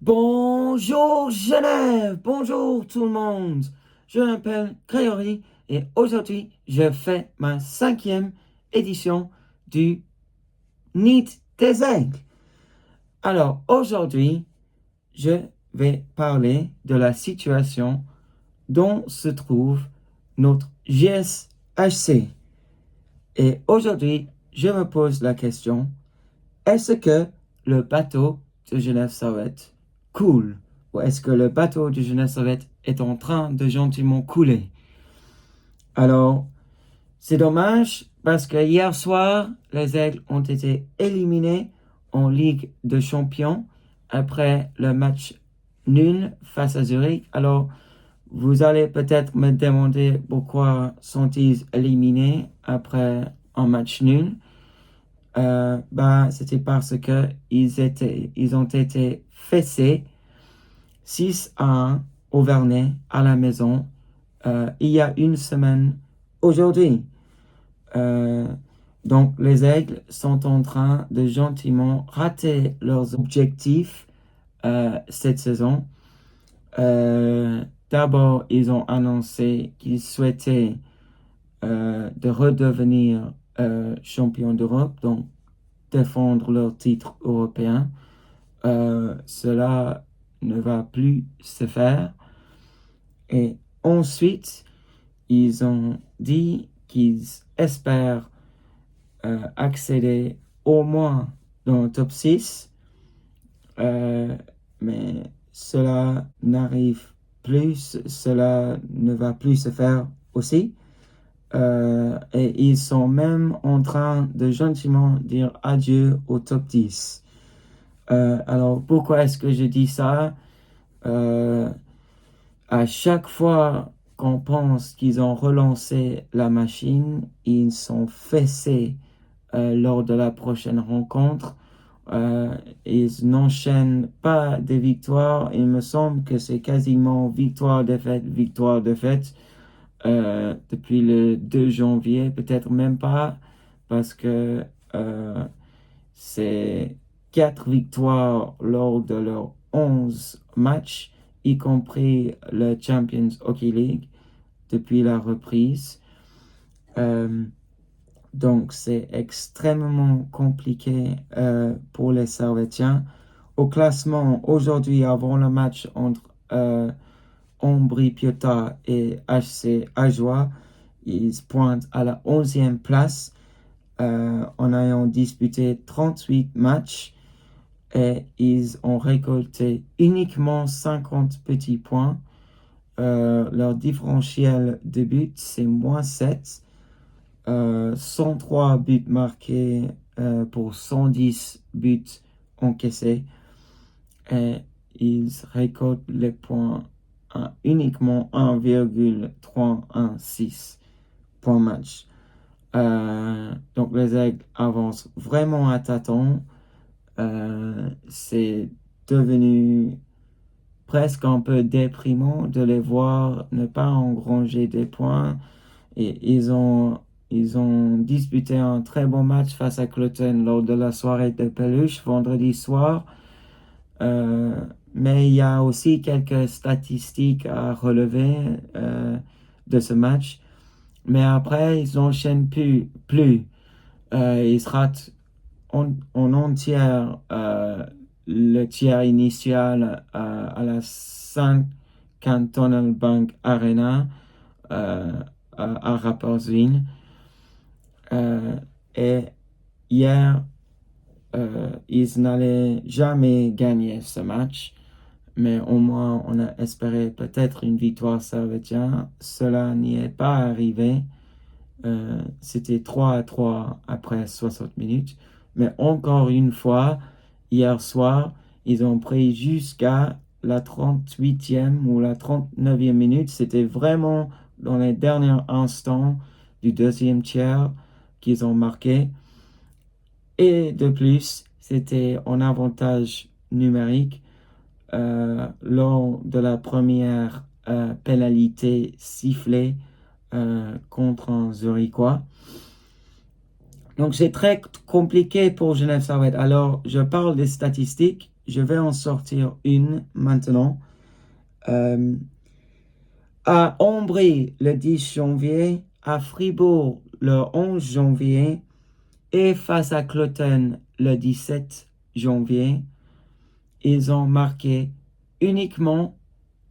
Bonjour Genève, bonjour tout le monde. Je m'appelle Grégory et aujourd'hui je fais ma cinquième édition du Nid des Aigles. Alors aujourd'hui je vais parler de la situation dont se trouve notre GSHC. Et aujourd'hui je me pose la question, est-ce que le bateau de Genève-Servette coule? Ou est-ce que le bateau de Genève-Servette est en train de gentiment couler? Alors, c'est dommage parce que hier soir, les Aigles ont été éliminés en Ligue de Champions après le match nul face à Zurich. Alors, vous allez peut-être me demander pourquoi sont-ils éliminés après un match nul. C'était parce que ils ont été fessés 6-1 au Vernet à la maison il y a une semaine aujourd'hui. Euh, donc les Aigles sont en train de gentiment rater leurs objectifs cette saison. D'abord, ils ont annoncé qu'ils souhaitaient de redevenir champions d'Europe, donc défendre leur titre européen. Cela ne va plus se faire. Et ensuite, ils ont dit qu'ils espèrent accéder au moins dans le top 6, euh, mais cela n'arrive plus, cela ne va plus se faire aussi. Et ils sont même en train de gentiment dire adieu au top 10. Alors, pourquoi est-ce que je dis ça? Euh, à chaque fois qu'on pense qu'ils ont relancé la machine, ils sont fessés lors de la prochaine rencontre. Euh, Ils n'enchaînent pas des victoires. Il me semble que c'est quasiment victoire, défaite depuis le 2 janvier, peut-être même pas, parce que euh, c'est 4 victoires lors de leurs 11 matchs, y compris le Champions Hockey League, depuis la reprise. Euh, donc, c'est extrêmement compliqué pour les Servétiens. Au classement, aujourd'hui, avant le match entre Ombri Piotta et HC Ajoie, ils pointent à la 11e place en ayant disputé 38 matchs et ils ont récolté uniquement 50 petits points. Leur différentiel de but, c'est -7. 103 buts marqués pour 110 buts encaissés. Et ils récoltent les points à uniquement 1,316 points match. Donc les Aigles avancent vraiment à tâtons. C'est devenu presque un peu déprimant de les voir ne pas engranger des points. Et ils ont disputé un très bon match face à Cloton lors de la soirée de peluche vendredi soir. Euh, mais il y a aussi quelques statistiques à relever de ce match. Mais après, ils n'enchaînent plus. Ils se ratent en entière le tiers initial à la 5 Cantonal Bank Arena euh, à Rapperswil. Et hier, ils n'allaient jamais gagner ce match, mais au moins on a espéré peut-être une victoire servétienne. Cela n'y est pas arrivé. C'était 3-3 après 60 minutes. Mais encore une fois, hier soir, ils ont pris jusqu'à la 38e ou la 39e minute. C'était vraiment dans les derniers instants du deuxième tiers qu'ils ont marqué. Et de plus, c'était en avantage numérique lors de la première pénalité sifflée contre un Zurichois. Donc, c'est très compliqué pour Genève Servette. Alors, je parle des statistiques. je vais en sortir une maintenant. À Ambry le 10 janvier, à Fribourg le 11 janvier et face à Cloten le 17 janvier, ils ont marqué uniquement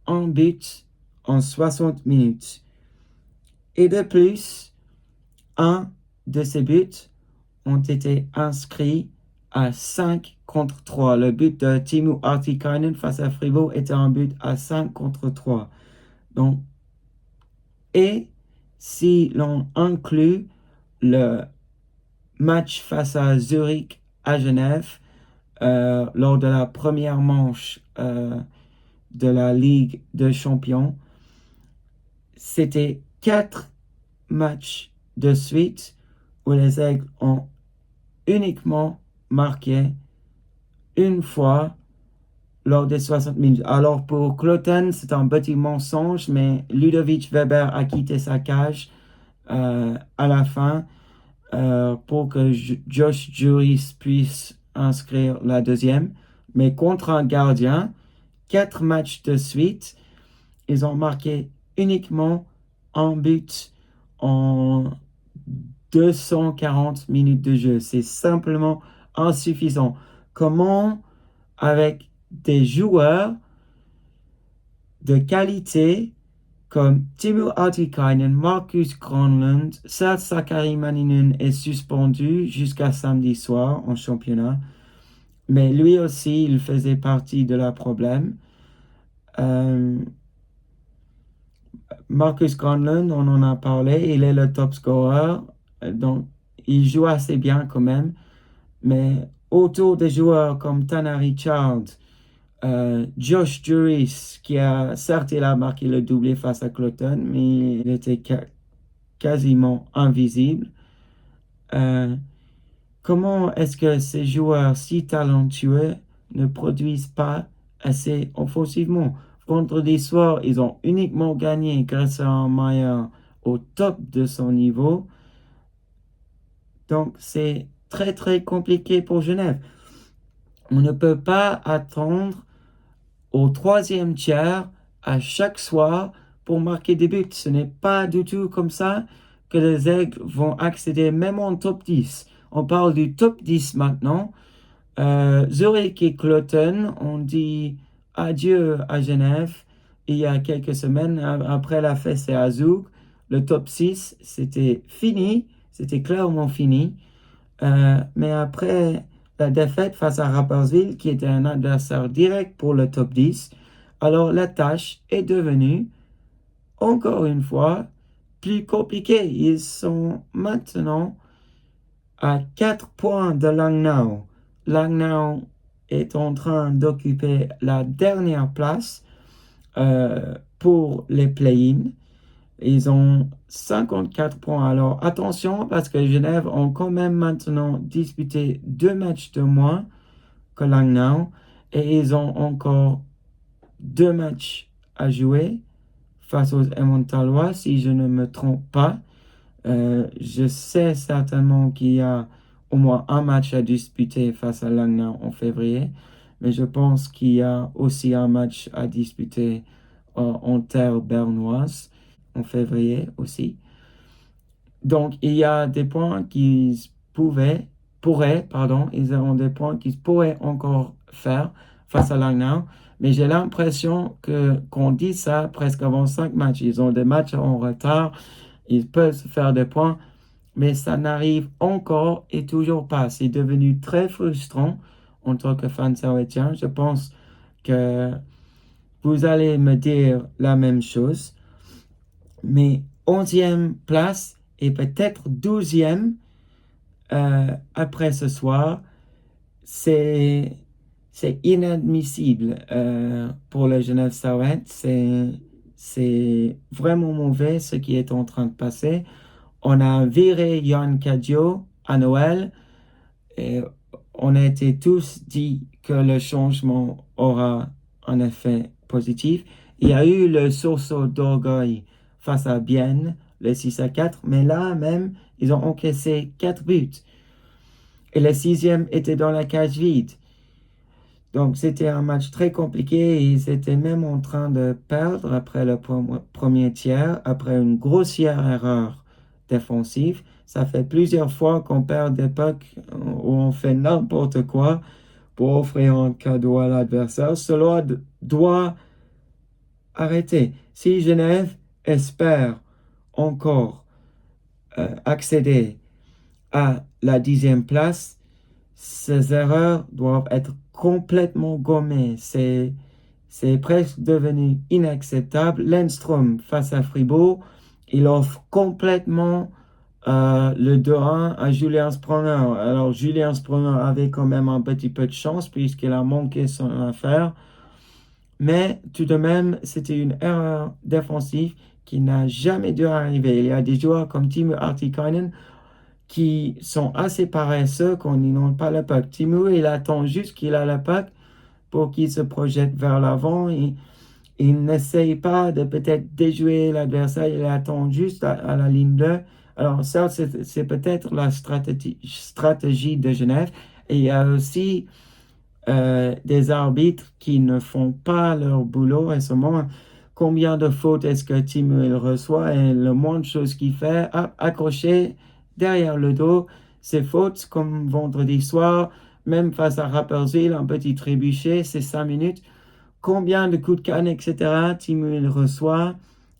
un but en 60 minutes. Et de plus, un de ces buts ont été inscrits à 5 contre 3. Le but de Teemu Artikainen face à Fribourg était un but à 5 contre 3. Donc, et si l'on inclut le match face à Zurich à Genève, lors de la première manche de la Ligue des Champions, c'était 4 matchs de suite où les Aigles ont uniquement marqué une fois lors des 60 minutes. Alors pour Cloten, c'est un petit mensonge, mais Ludovic Weber a quitté sa cage à la fin pour que Josh Juris puisse inscrire la deuxième. Mais contre un gardien, 4 matchs de suite, ils ont marqué uniquement un but en 240 minutes de jeu. C'est simplement insuffisant. Comment, avec des joueurs de qualité comme Teemu Artikainen, Marcus Granlund, Serge Sakari Maninen est suspendu jusqu'à samedi soir en championnat, mais lui aussi, il faisait partie de la problème. Marcus Granlund, on en a parlé, il est le top scorer, donc il joue assez bien quand même, mais autour des joueurs comme Tanner Richard, Josh Juris, qui a certes il a marqué le doublé face à Cloton, mais il était quasiment invisible. Comment est-ce que ces joueurs si talentueux ne produisent pas assez offensivement? Vendredi soir, ils ont uniquement gagné grâce à un Mayer au top de son niveau. Donc, c'est très, très compliqué pour Genève. On ne peut pas attendre au troisième tiers à chaque soir pour marquer des buts. Ce n'est pas du tout comme ça que les Aigles vont accéder même en top 10. On parle du top 10 maintenant. Zurich et Cloton ont dit adieu à Genève il y a quelques semaines après la fête à Zug. Le top 6, c'était fini, c'était clairement fini. Mais après la défaite face à Rapperswil, qui était un adversaire direct pour le top 10, alors la tâche est devenue, encore une fois, plus compliquée. Ils sont maintenant à 4 points de Langnau. Langnau est en train d'occuper la dernière place pour les play-ins. Ils ont 54 points. Alors attention parce que Genève ont quand même maintenant disputé 2 matchs de moins que Langnau et ils ont encore 2 matchs à jouer face aux Emmentalois si je ne me trompe pas. Je sais certainement qu'il y a au moins un match à disputer face à Langnau en février, mais je pense qu'il y a aussi un match à disputer en terre bernoise en février aussi. Donc, il y a des points qu'ils ils ont des points qu'ils pourraient encore faire face à Langnau, mais j'ai l'impression qu'on dit ça presque avant 5 matchs. Ils ont des matchs en retard, ils peuvent se faire des points, mais ça n'arrive encore et toujours pas. C'est devenu très frustrant en tant que fan saoudien. Je pense que vous allez me dire la même chose. Mais 11e place et peut-être 12e après ce soir, c'est inadmissible pour le Genève Servette. C'est vraiment mauvais ce qui est en train de passer. On a viré Yann Cadjo à Noël et on a été tous dit que le changement aura un effet positif. Il y a eu le sursaut d'orgueil face à Bienne, le 6-4, mais là même, ils ont encaissé 4 buts. Et le 6e était dans la cage vide. Donc, c'était un match très compliqué. Ils étaient même en train de perdre après le premier tiers, après une grossière erreur défensive. Ça fait plusieurs fois qu'on perd des pucks où on fait n'importe quoi pour offrir un cadeau à l'adversaire. Cela doit arrêter. Si Genève espère encore accéder à la 10e place, ces erreurs doivent être complètement gommées. C'est presque devenu inacceptable. Lindstrom face à Fribourg, il offre complètement le 2-1 à Julien Sprunger. Alors Julien Sprunger avait quand même un petit peu de chance puisqu'il a manqué son affaire. Mais tout de même, c'était une erreur défensive qui n'a jamais dû arriver. Il y a des joueurs comme Timo Artikainen qui sont assez paresseux quand ils n'ont pas le puck. Timo, il attend juste qu'il a le puck pour qu'il se projette vers l'avant. Il n'essaye pas de peut-être déjouer l'adversaire, il attend juste à la ligne 2. Alors ça, c'est peut-être la stratégie de Genève. Et il y a aussi des arbitres qui ne font pas leur boulot à ce moment. Combien de fautes est-ce que Timo il reçoit et le moins de choses qu'il fait, accroché derrière le dos, ses fautes comme vendredi soir, même face à Rapperswil, un petit trébuchet, c'est 5 minutes. Combien de coups de canne, etc. Timo il reçoit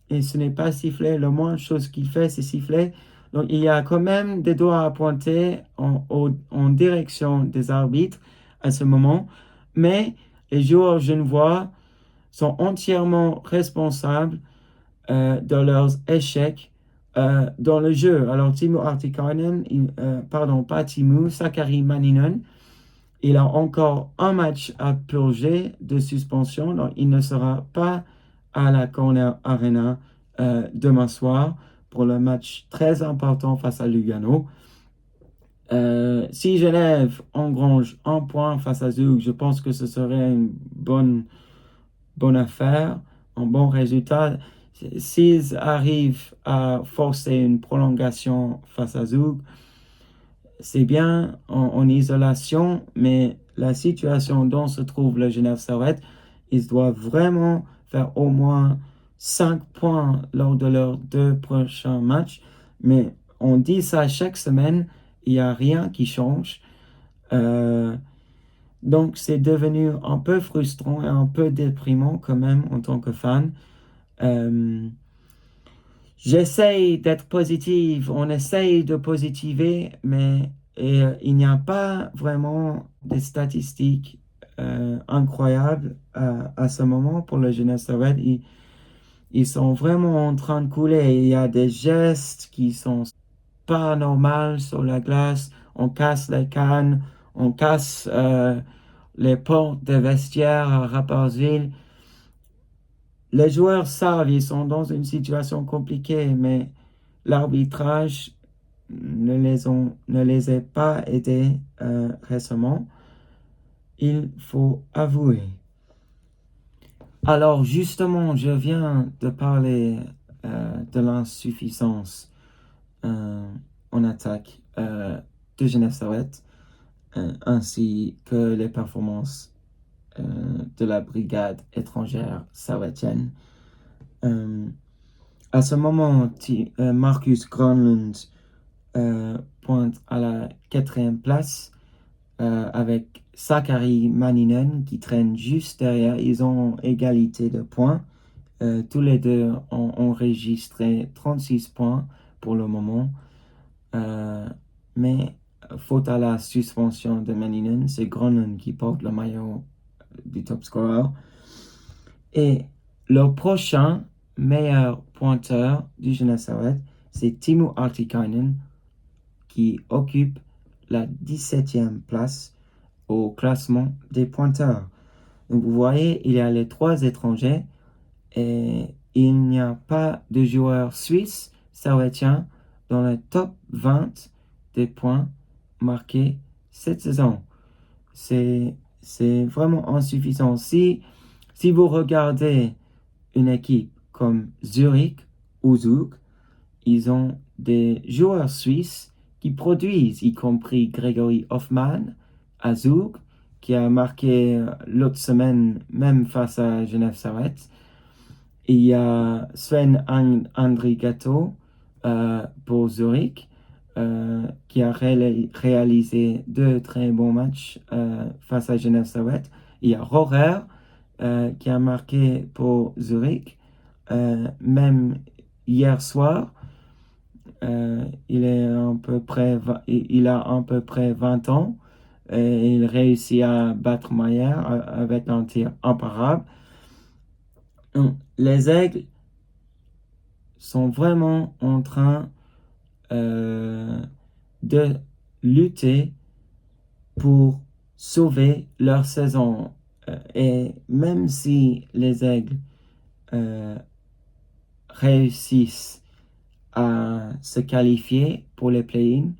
et ce n'est pas sifflé. Le moins de choses qu'il fait, c'est siffler. Donc il y a quand même des doigts à pointer en direction des arbitres à ce moment. Mais les joueurs genevois sont entièrement responsables de leurs échecs dans le jeu. Alors Timo Artikainen, pardon, pas Timo, Sakari Maninen, il a encore un match à purger de suspension, donc il ne sera pas à la Corner Arena demain soir pour le match très important face à Lugano. Si Genève engrange un point face à Zug, je pense que ce serait une bonne affaire, un bon résultat. S'ils arrivent à forcer une prolongation face à Zug, c'est bien en isolation, mais la situation dont se trouve le Genève Servette, ils doivent vraiment faire au moins 5 points lors de leurs 2 prochains matchs. Mais on dit ça chaque semaine, il n'y a rien qui change. Euh, donc c'est devenu un peu frustrant et un peu déprimant quand même en tant que fan. Euh, J'essaye d'être positive, on essaye de positiver, mais il n'y a pas vraiment des statistiques incroyables à ce moment pour le Jeunesse Servette. Ils sont vraiment en train de couler. Il y a des gestes qui sont pas normaux sur la glace. On casse les cannes, on casse les portes des vestiaires à Rapperswil. Les joueurs savent, ils sont dans une situation compliquée, mais l'arbitrage ne les a pas aidés récemment. Il faut avouer. Alors justement, je viens de parler de l'insuffisance en attaque de Genève Servette, ainsi que les performances de la brigade étrangère servettienne. À ce moment, Marcus Granlund pointe à la 4e place avec Sakari Maninen qui traîne juste derrière. Ils ont égalité de points. Tous les deux ont enregistré 36 points pour le moment. Mais faute à la suspension de Maninen, c'est Granlund qui porte le maillot du top scorer. Et le prochain meilleur pointeur du Jeunesse Servette, c'est Timo Artikainen qui occupe la 17e place au classement des pointeurs. Donc vous voyez, il y a les 3 étrangers et il n'y a pas de joueur suisse servettien dans le top 20 des points marqués cette saison. C'est vraiment insuffisant. Si vous regardez une équipe comme Zurich ou Zug, ils ont des joueurs suisses qui produisent, y compris Gregory Hoffmann à Zug, qui a marqué l'autre semaine, même face à Genève Servette. Il y a Sven Andrigato pour Zurich, qui a réalisé 2 très bons matchs face à Genève Servette. Il y a Rohrer qui a marqué pour Zurich, même hier soir. Il a à peu près 20 ans et il réussit à battre Mayer avec un tir imparable. Donc, les Aigles sont vraiment en train de lutter pour sauver leur saison. Et même si les Aigles réussissent à se qualifier pour les play-in,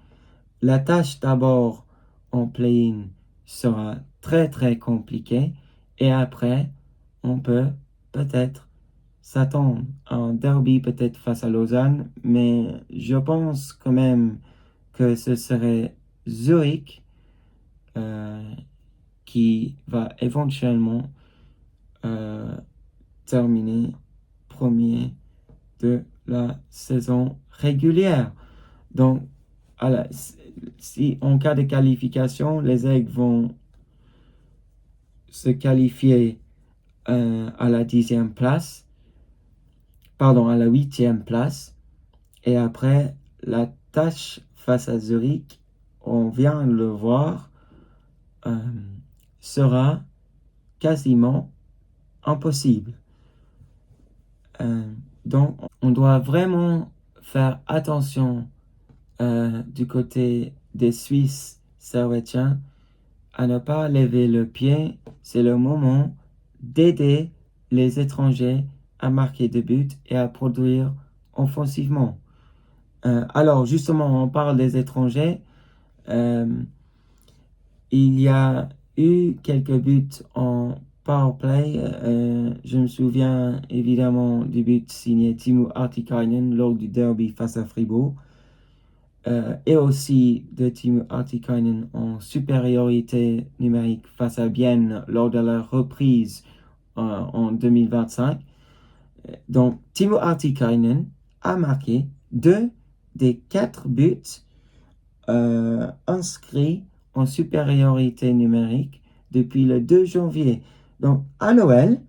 la tâche d'abord en play-in sera très très compliquée et après on peut peut-être s'attendre à un derby peut-être face à Lausanne, mais je pense quand même que ce serait Zurich qui va éventuellement terminer premier de la saison régulière. Donc, si en cas de qualification, les Aigles vont se qualifier à la 10e place, pardon, à la 8e place, et après, la tâche face à Zurich, on vient de le voir, sera quasiment impossible. Donc, on doit vraiment faire attention du côté des Suisses servétiens à ne pas lever le pied. C'est le moment d'aider les étrangers à marquer des buts et à produire offensivement. Alors, justement, on parle des étrangers. Il y a eu quelques buts en power play. Je me souviens évidemment du but signé Timo Artikainen lors du derby face à Fribourg. Et aussi de Timo Artikainen en supériorité numérique face à Bienne lors de la reprise en 2025. Donc, Timo Artikainen a marqué 2 des 4 buts inscrits en supériorité numérique depuis le 2 janvier. Donc, à Noël,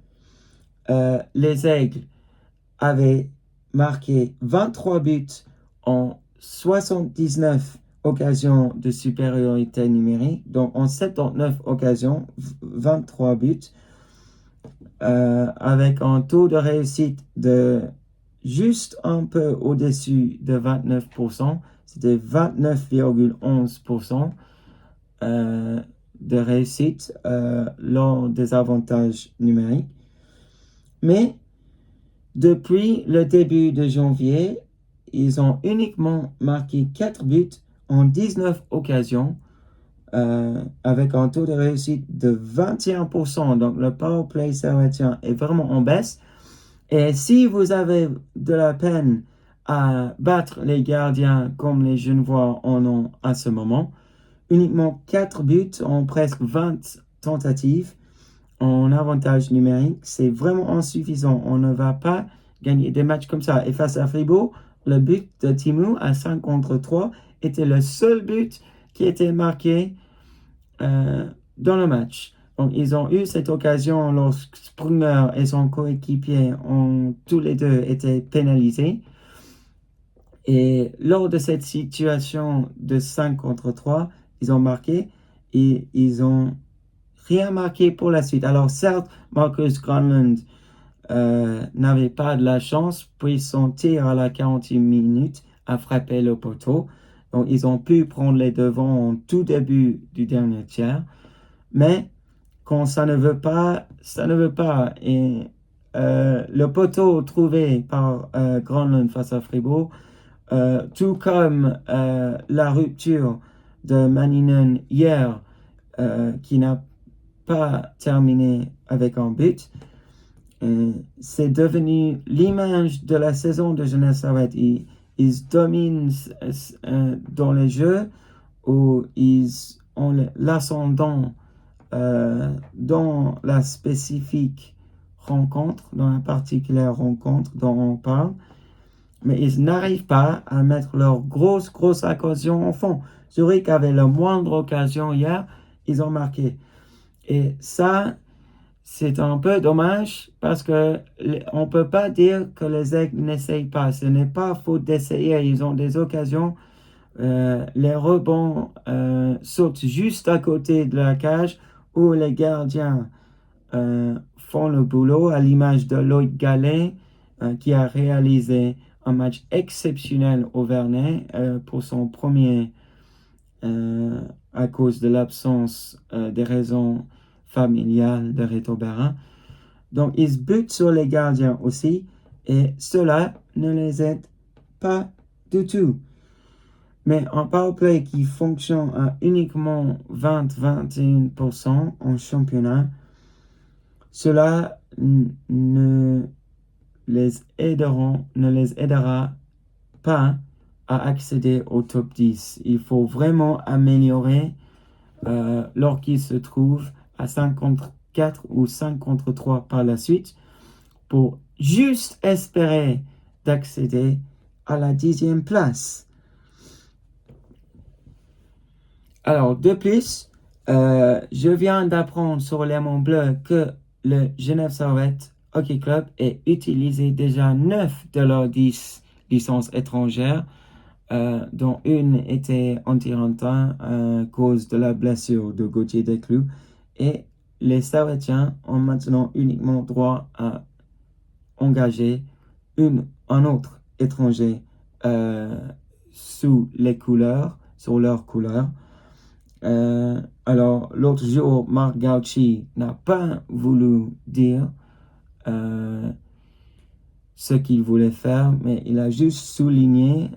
les Aigles avaient marqué 23 buts en 79 occasions de supériorité numérique. Donc, en 79 occasions, 23 buts, avec un taux de réussite de juste un peu au-dessus de 29%. C'était 29,11% de réussite lors des avantages numériques. Mais depuis le début de janvier, ils ont uniquement marqué 4 buts en 19 occasions avec un taux de réussite de 21%. Donc le power play servétien est vraiment en baisse. Et si vous avez de la peine à battre les gardiens comme les Genevois en ont à ce moment, uniquement 4 buts en presque 20 tentatives en avantage numérique, c'est vraiment insuffisant. On ne va pas gagner des matchs comme ça. Et face à Fribourg, le but de Timo à 5 contre 3 était le seul but qui était marqué dans le match. Donc, ils ont eu cette occasion lorsque Sprunger et son coéquipier ont tous les deux été pénalisés. Et lors de cette situation de 5 contre 3, ils ont marqué et ils ont rien marqué pour la suite. Alors certes, Marcus Granlund n'avait pas de la chance, puis son tir à la 40e minute a frappé le poteau. Donc ils ont pu prendre les devants en tout début du dernier tiers. Mais quand ça ne veut pas, ça ne veut pas. Et le poteau trouvé par Granlund face à Fribourg, tout comme la rupture de Maninen hier, qui n'a pas terminé avec un but, c'est devenu l'image de la saison de Genève Servette. Ils dominent dans les jeux où ils ont l'ascendant dans la spécifique rencontre, dans la particulière rencontre dont on parle, mais ils n'arrivent pas à mettre leur grosse occasion au fond. Zurich avait la moindre occasion hier, ils ont marqué. Et ça, c'est un peu dommage parce que on peut pas dire que les Aigles n'essayent pas. Ce n'est pas faute d'essayer. Ils ont des occasions. Les rebonds sautent juste à côté de la cage où les gardiens font le boulot à l'image de Loïc Gallet qui a réalisé un match exceptionnel au Vernet pour son premier à cause de l'absence des raisons familiales de Reto Berra. Donc, ils butent sur les gardiens aussi et cela ne les aide pas du tout. Mais un powerplay qui fonctionne à uniquement 20-21% en championnat, cela ne les aidera pas à accéder au top 10. Il faut vraiment améliorer lorsqu'ils se trouvent à 54 ou 53 par la suite pour juste espérer d'accéder à la 10e place. Alors, de plus, je viens d'apprendre sur Lemon Bleu que le Genève Servette Hockey Club a utilisé déjà 9 de leurs 10 licences étrangères, dont une était anti-rentin à cause de la blessure de Gauthier Desclous. Et les Servettiens ont maintenant uniquement droit à engager un autre étranger sous leurs couleurs. Alors, l'autre jour, Marc Gauchi n'a pas voulu dire ce qu'il voulait faire, mais il a juste souligné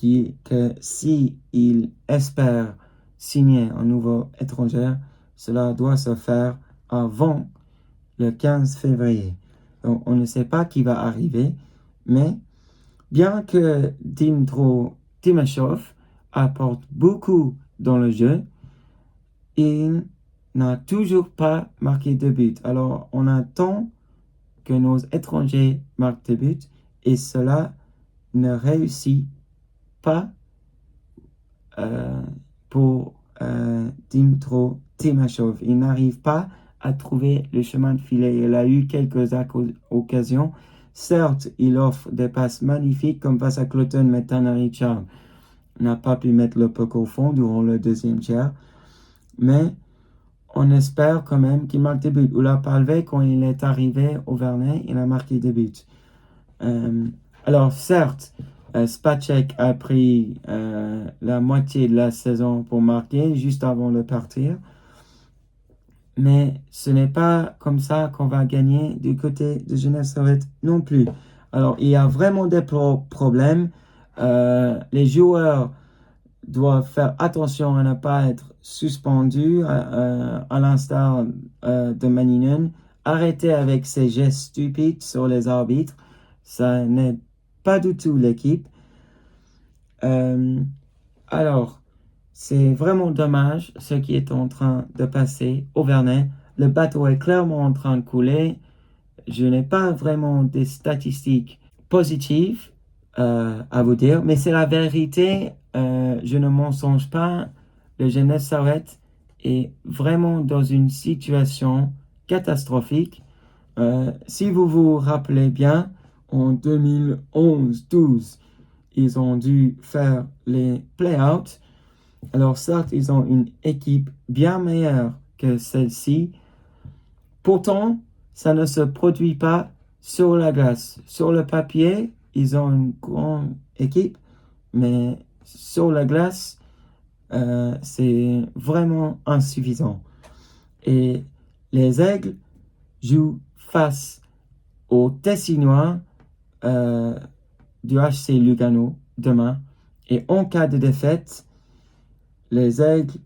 que si il espère signer un nouveau étranger, cela doit se faire avant le 15 février. Donc, on ne sait pas qui va arriver, mais bien que Dmytro Timashov apporte beaucoup dans le jeu, il n'a toujours pas marqué de but. Alors, on attend que nos étrangers marquent des buts et cela ne réussit pas pour Dmytro Timashov. Il n'arrive pas à trouver le chemin de filet. Il a eu quelques occasions. Certes, il offre des passes magnifiques comme face à Cloton, mais Tanner Richard n'a pas pu mettre le puck au fond durant le deuxième tiers. Mais on espère quand même qu'il marque des buts. Oula Palvé, quand il est arrivé au Vernet, il a marqué des buts. Alors certes, Spacek a pris la moitié de la saison pour marquer juste avant de partir. Mais ce n'est pas comme ça qu'on va gagner du côté de Genève Servette non plus. Alors, il y a vraiment des problèmes. Les joueurs doivent faire attention à ne pas être suspendus, à l'instar de Maninen. Arrêtez avec ces gestes stupides sur les arbitres. Ça n'aide pas du tout l'équipe. Alors, c'est vraiment dommage ce qui est en train de passer au Vernet. Le bateau est clairement en train de couler. Je n'ai pas vraiment des statistiques positives à vous dire, mais c'est la vérité. Je ne mensonge pas. Le Genève Servette est vraiment dans une situation catastrophique. Si vous vous rappelez bien, en 2011-12, ils ont dû faire les play-outs. Alors certes, ils ont une équipe bien meilleure que celle-ci. Pourtant, ça ne se produit pas sur la glace. Sur le papier, ils ont une grande équipe, mais sur la glace, c'est vraiment insuffisant. Et les Aigles jouent face aux Tessinois du HC Lugano demain. Et en cas de défaite, les Aigles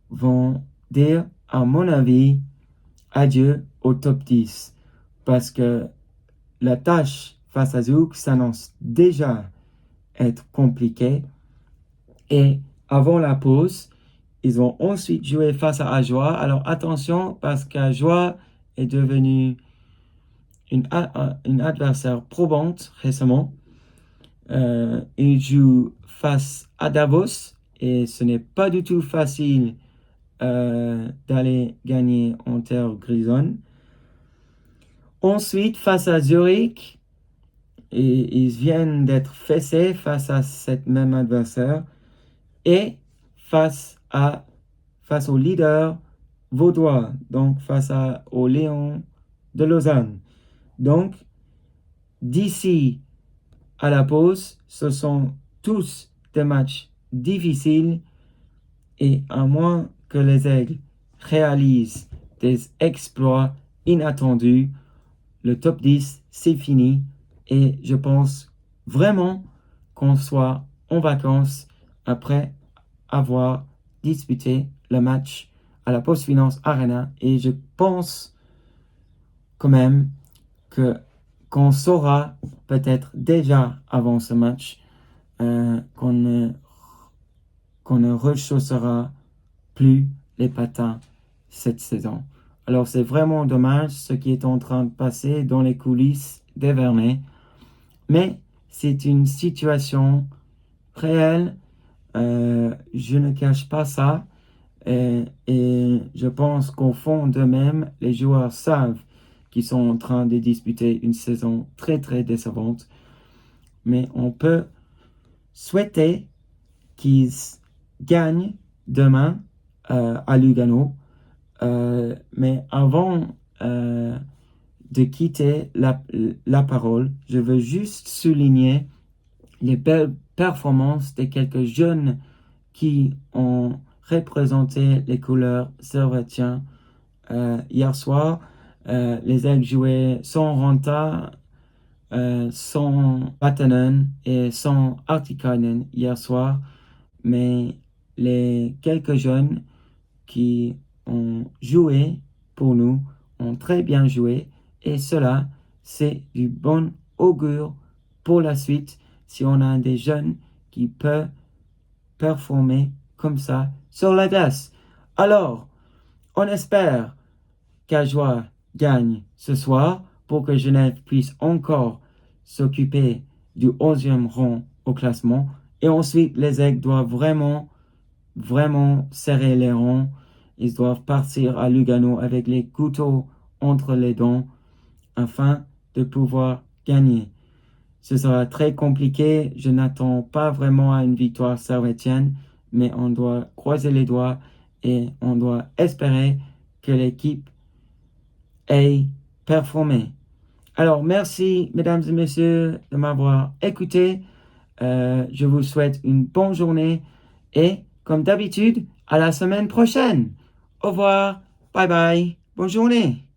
vont dire, à mon avis, adieu au top 10. Parce que la tâche face à Zouk s'annonce déjà être compliquée. Et avant la pause, Ils vont ensuite jouer face à Ajoie. Alors attention, parce qu'Ajoie est devenu une adversaire probante récemment. Ils jouent face à Davos et ce n'est pas du tout facile d'aller gagner en terre grisonne. Ensuite, face à Zurich, et ils viennent d'être fessés face à cette même adversaire et face au leader vaudois, donc au Lion de Lausanne. Donc, d'ici à la pause, ce sont tous des matchs difficiles et à moins que les Aigles réalisent des exploits inattendus, le top 10, c'est fini et je pense vraiment qu'on soit en vacances après avoir disputé le match à la Post Finance Arena et je pense quand même qu'on saura peut-être déjà avant ce match qu'on ne rechaussera plus les patins cette saison. Alors c'est vraiment dommage ce qui est en train de passer dans les coulisses d'Evernay, mais c'est une situation réelle. Je ne cache pas ça et je pense qu'au fond d'eux-mêmes, les joueurs savent qu'ils sont en train de disputer une saison très très décevante, mais on peut souhaiter qu'ils gagnent demain à Lugano. Mais avant de quitter la parole, je veux juste souligner les belles performances des quelques jeunes qui ont représenté les couleurs servétiennes hier soir. Les Aigles jouaient sans Ranta, sans Vatanen et sans Artikainen hier soir, mais les quelques jeunes qui ont joué pour nous ont très bien joué et cela, c'est du bon augure pour la suite si on a des jeunes qui peuvent performer comme ça sur la glace. Alors, on espère qu'Ajoie gagne ce soir pour que Genève puisse encore s'occuper du 11e rang au classement. Et ensuite, les Aigles doivent vraiment serrer les rangs. Ils doivent partir à Lugano avec les couteaux entre les dents afin de pouvoir gagner. Ce sera très compliqué. Je n'attends pas vraiment à une victoire servétienne, mais on doit croiser les doigts et on doit espérer que l'équipe ait performé. Alors, merci, mesdames et messieurs, de m'avoir écouté. Je vous souhaite une bonne journée et, comme d'habitude, à la semaine prochaine. Au revoir. Bye bye. Bonne journée.